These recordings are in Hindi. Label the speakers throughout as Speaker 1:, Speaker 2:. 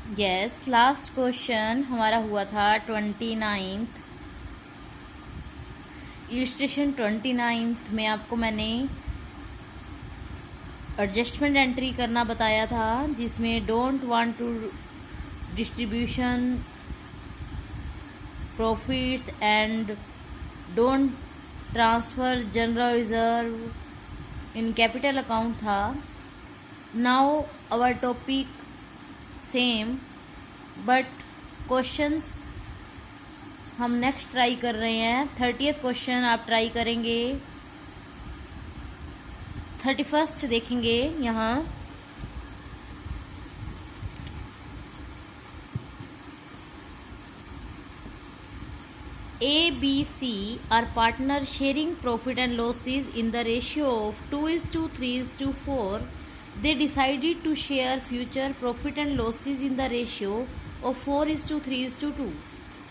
Speaker 1: यस, लास्ट क्वेश्चन हमारा हुआ था 29th, इलिस्ट्रेशन 29th में आपको मैंने एडजस्टमेंट एंट्री करना बताया था, जिसमें don't want to distribution profits and don't transfer general reserve in capital account था। Now our topic same but questions हम नेक्स्ट ट्राई कर रहे हैं। 30th क्वेश्चन आप ट्राई करेंगे, 31st देखेंगे। यहाँ A, B, C are partner sharing profit and losses in the ratio of 2:3:4. They decided to share future profit and losses in the ratio of 4:3:2.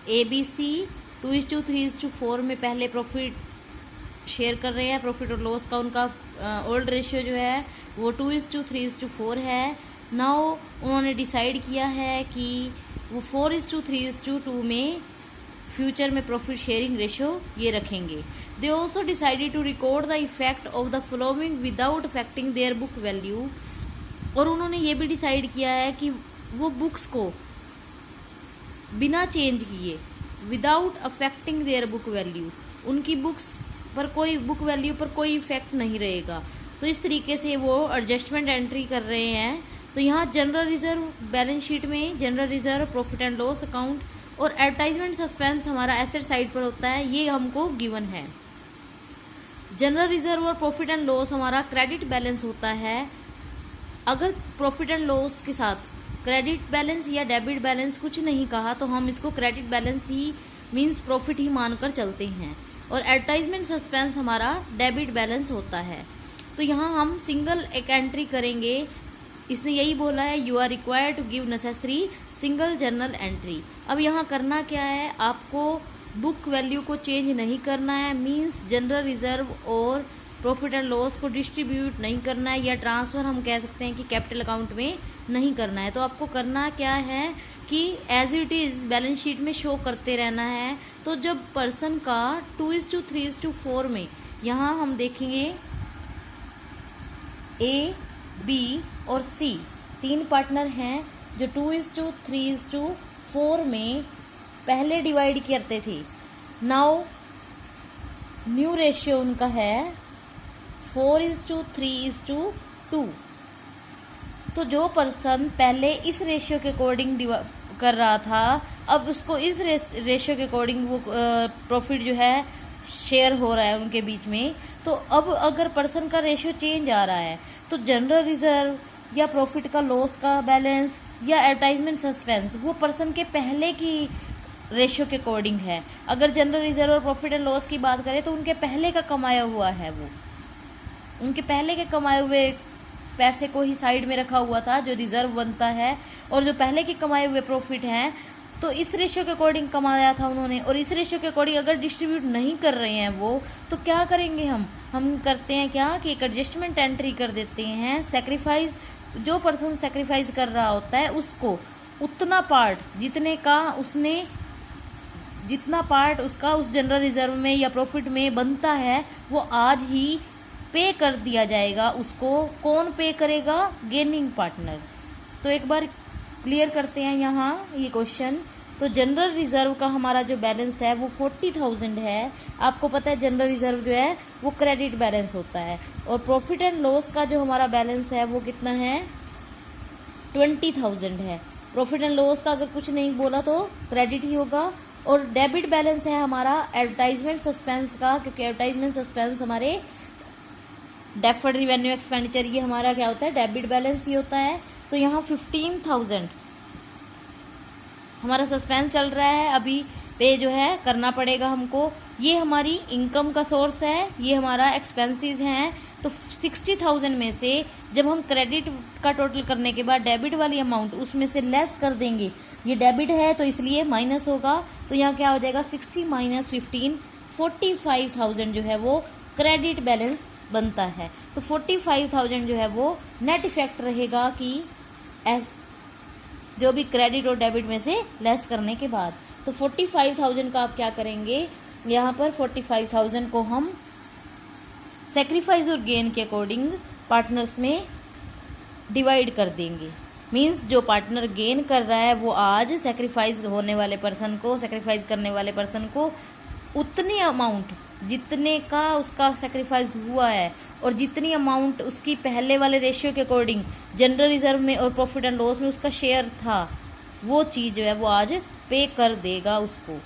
Speaker 1: A, B, C 2:3:4 में पहले प्रॉफिट शेयर कर रहे हैं। प्रॉफिट और लॉस का उनका ओल्ड रेशियो जो है वो 2:3:4 है। नाउ उन्होंने डिसाइड किया है कि वो 4:3:2 में फ्यूचर में प्रॉफिट शेयरिंग रेशियो ये रखेंगे। They also decided to record the effect of the following without affecting their book value. और उन्होंने ये भी डिसाइड किया है कि वो बुक्स को बिना चेंज किए, without affecting their book value, उनकी बुक्स पर कोई बुक वैल्यू पर कोई इफेक्ट नहीं रहेगा। तो इस तरीके से वो एडजस्टमेंट एंट्री कर रहे हैं। तो यहाँ जनरल रिजर्व बैलेंस शीट में general reserve, profit and loss account और एडवर्टाइजमेंट सस्पेंस हमारा एसेट साइड पर होता है, ये हमको गिवन है। जनरल रिजर्व और प्रॉफिट एंड लॉस हमारा क्रेडिट बैलेंस होता है। अगर प्रॉफिट एंड लॉस के साथ क्रेडिट बैलेंस या डेबिट बैलेंस कुछ नहीं कहा तो हम इसको क्रेडिट बैलेंस ही मींस प्रॉफिट ही मानकर चलते हैं। और एडवर्टाइजमेंट सस्पेंस हमारा डेबिट बैलेंस होता है। तो यहाँ हम सिंगल एक एंट्री करेंगे। इसने यही बोला है you are required to give necessary single journal entry. अब यहाँ करना क्या है, आपको बुक वैल्यू को चेंज नहीं करना है, मींस जनरल रिजर्व और प्रॉफिट एंड लॉस को डिस्ट्रीब्यूट नहीं करना है या ट्रांसफर हम कह सकते हैं कि कैपिटल अकाउंट में नहीं करना है। तो आपको करना क्या है कि as it is balance sheet में शो करते रहना है। तो जब पर्सन का 2:3:4 में यहाँ हम देखेंगे A, B और C तीन पार्टनर हैं जो 2:3:4 में पहले डिवाइड करते थे। नाउ न्यू रेशियो उनका है 4:3:2। तो जो पर्सन पहले इस रेशियो के अकॉर्डिंग कर रहा था, अब उसको इस रेशियो के अकॉर्डिंग वो प्रॉफिट जो है शेयर हो रहा है उनके बीच में। तो अब अगर पर्सन का रेशियो चेंज आ रहा है तो जनरल रिजर्व या प्रॉफिट का लॉस का बैलेंस या एडवर्टाइजमेंट सस्पेंस वो पर्सन के पहले की रेशियो के अकॉर्डिंग है। अगर जनरल रिजर्व और प्रॉफिट एंड लॉस की बात करें तो उनके पहले का कमाया हुआ है, वो उनके पहले के कमाए हुए पैसे को ही साइड में रखा हुआ था जो रिजर्व बनता है। और जो पहले के कमाए हुए प्रॉफिट हैं तो इस रेशियो के अकॉर्डिंग कमाया था उन्होंने। और इस रेशियो के अकॉर्डिंग अगर डिस्ट्रीब्यूट नहीं कर रहे हैं वो, तो क्या करेंगे हम करते हैं क्या कि एक एडजस्टमेंट एंट्री कर देते हैं। सेक्रीफाइस, जो पर्सन सेक्रीफाइस कर रहा होता है उसको उतना पार्ट जितना पार्ट उसका उस जनरल रिजर्व में या प्रॉफिट में बनता है वो आज ही पे कर दिया जाएगा। उसको कौन पे करेगा? Gaining partner. तो एक बार क्लियर करते हैं यहाँ ये क्वेश्चन। तो जनरल रिजर्व का हमारा जो बैलेंस है वो 40,000 है। आपको पता है जनरल रिजर्व जो है वो क्रेडिट बैलेंस होता है। और प्रॉफिट एंड लॉस का जो हमारा बैलेंस है वो कितना है? 20,000 है। प्रॉफिट एंड लॉस का अगर कुछ नहीं बोला तो क्रेडिट ही होगा। और डेबिट बैलेंस है हमारा एडवर्टाइजमेंट सस्पेंस का, क्योंकि एडवर्टाइजमेंट सस्पेंस हमारे डेफर्ड रिवेन्यू एक्सपेंडिचर, ये हमारा क्या होता है? डेबिट बैलेंस ही होता है। तो यहाँ 15,000 हमारा सस्पेंस चल रहा है, अभी पे जो है करना पड़ेगा हमको। ये हमारी इनकम का सोर्स है, ये हमारा एक्सपेंसेस हैं। तो 60,000 में से जब हम क्रेडिट का टोटल करने के बाद डेबिट वाली अमाउंट उसमें से लेस कर देंगे, ये डेबिट है तो इसलिए माइनस होगा। तो यहाँ क्या हो जाएगा? 60 माइनस 15, 45,000 जो है वो क्रेडिट बैलेंस बनता है। तो 45,000 जो है वो नेट इफेक्ट रहेगा कि जो भी क्रेडिट और डेबिट में से लेस करने के बाद। तो 45,000 का आप क्या करेंगे, यहाँ पर 45,000 को हम सेक्रीफाइस और गेन के अकॉर्डिंग पार्टनर्स में डिवाइड कर देंगे। मीन्स जो पार्टनर गेन कर रहा है वो आज सेक्रीफाइस होने वाले पर्सन को, सेक्रीफाइस करने वाले पर्सन को उतनी अमाउंट जितने का उसका सेक्रीफाइस हुआ है और जितनी अमाउंट उसकी पहले वाले रेशियो के अकॉर्डिंग जनरल रिजर्व में और प्रॉफिट एंड लॉस में उसका शेयर था, वो चीज जो है वो आज पे कर देगा उसको।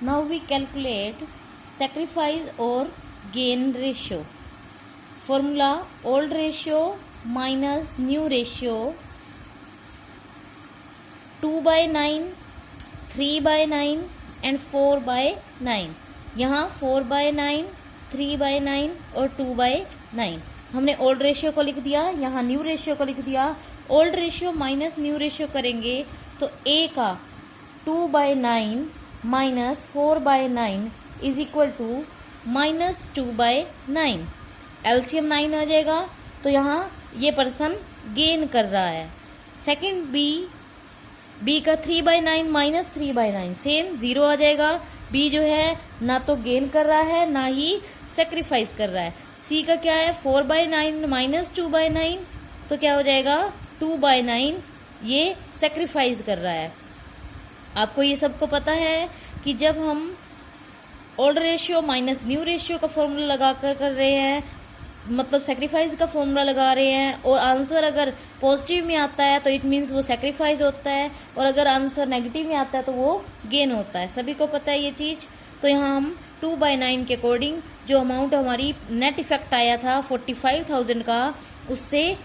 Speaker 1: नाउ वी कैलकुलेट सेक्रीफाइस और gain ratio. Formula old ratio minus new ratio 2/9, 3/9 and 4/9। यहाँ 4/9, 3/9 और 2/9 हमने ओल्ड रेशियो को लिख दिया, यहाँ न्यू रेशियो को लिख दिया। Old ratio minus new ratio करेंगे तो ए का 2/9 minus 4/9 is equal to minus 2/9। LCM 9 आ जाएगा, तो यहाँ ये पर्सन गेन कर रहा है। सेकंड बी का 3/9 माइनस 3/9 सेम 0 आ जाएगा। बी जो है ना तो गेन कर रहा है ना ही सेक्रीफाइस कर रहा है। सी का क्या है 4/9 माइनस 2/9, तो क्या हो जाएगा 2/9, ये सेक्रीफाइस कर रहा है। आपको ये सबको पता है कि जब हम old ratio minus new ratio का फॉर्मूला लगा कर रहे हैं, मतलब सेक्रीफाइस का फॉर्मूला लगा रहे हैं, और आंसर अगर पॉजिटिव में आता है तो इट मीन्स वो सेक्रीफाइस होता है, और अगर आंसर नेगेटिव में आता है तो वो गेन होता है। सभी को पता है ये चीज। तो यहाँ हम 2/9 के अकॉर्डिंग जो अमाउंट हमारी नेट इफेक्ट आया था 45,000 का, उससे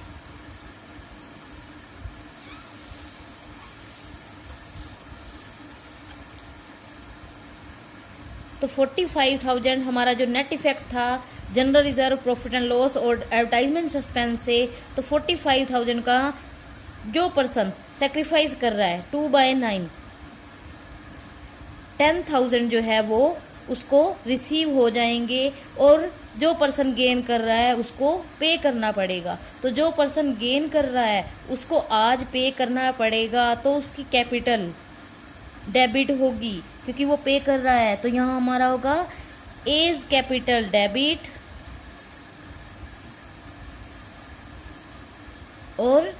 Speaker 1: तो 45,000 हमारा जो नेट इफेक्ट था general reserve, profit and loss और एडवर्टाइजमेंट सस्पेंस से, तो 45,000 का जो पर्सन सेक्रीफाइस कर रहा है 2/9, 10,000 जो है वो उसको रिसीव हो जाएंगे, और जो पर्सन गेन कर रहा है उसको पे करना पड़ेगा। तो जो पर्सन गेन कर रहा है उसको आज पे करना पड़ेगा, तो उसकी कैपिटल डेबिट होगी क्योंकि वो पे कर रहा है। तो यहाँ हमारा होगा एज कैपिटल डेबिट, और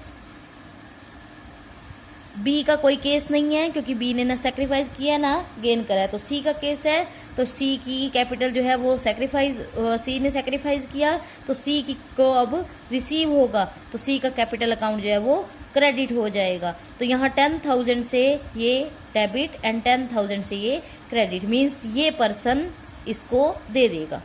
Speaker 1: बी का कोई केस नहीं है क्योंकि बी ने ना सेक्रीफाइस किया ना गेन करा है। तो सी का केस है, तो सी की कैपिटल जो है वो सेक्रीफाइस, सी ने सेक्रीफाइस किया तो सी की को अब रिसीव होगा, तो सी का कैपिटल अकाउंट जो है वो क्रेडिट हो जाएगा। तो यहाँ 10,000 से ये डेबिट एंड 10,000 से ये क्रेडिट, मीन्स ये पर्सन इसको दे देगा।